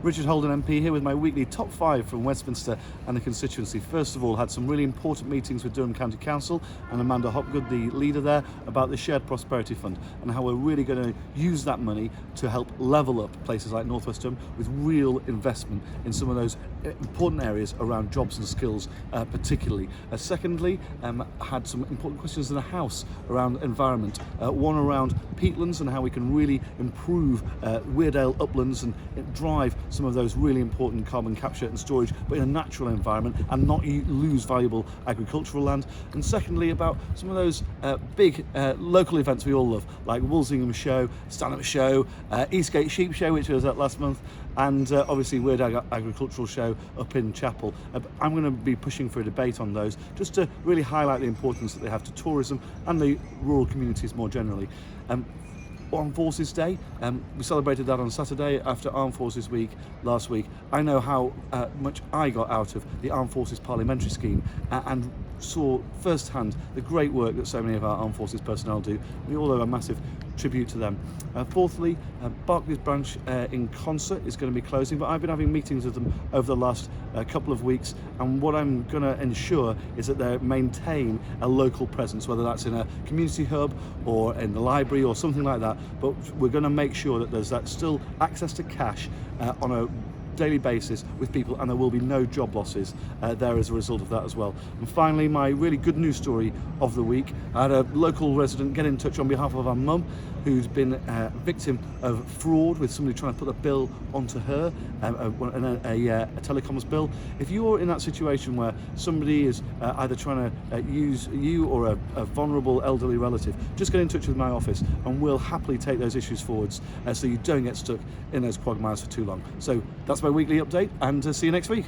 Richard Holden MP here with my weekly top 5 from Westminster and the constituency. First of all, had some really important meetings with Durham County Council and Amanda Hopgood, the leader there, about the Shared Prosperity Fund and how we're really going to use that money to help level up places like North West Durham with real investment in some of those important areas around jobs and skills particularly. Secondly, had some important questions in the House around environment. One around peatlands and how we can really improve Weardale uplands and drive some of those really important carbon capture and storage, but in a natural environment and not lose valuable agricultural land. And secondly, about some of those big local events we all love, like Woolsingham Show, Stand-Up Show, Eastgate Sheep Show, which was at last month, and obviously Weardale Agricultural Show up in Chapel. I'm going to be pushing for a debate on those, just to really highlight the importance that they have to tourism and the rural communities more generally. Armed Forces Day, we celebrated that on Saturday after Armed Forces Week last week. I know how much I got out of the Armed Forces Parliamentary Scheme and saw firsthand the great work that so many of our Armed Forces personnel do. We all owe a massive tribute to them. Fourthly, Barclays branch in Concert is going to be closing, but I've been having meetings with them over the last couple of weeks, and what I'm going to ensure is that they maintain a local presence, whether that's in a community hub or in the library or something like that, but we're going to make sure that there's that still access to cash on a daily basis with people, and there will be no job losses there as a result of that as well. And finally, my really good news story of the week. I had a local resident get in touch on behalf of our mum who's been a victim of fraud with somebody trying to put a bill onto her, a telecoms bill. If you're in that situation where somebody is either trying to use you or a vulnerable elderly relative, just get in touch with my office and we'll happily take those issues forwards so you don't get stuck in those quagmires for too long. So that's my weekly update, and see you next week.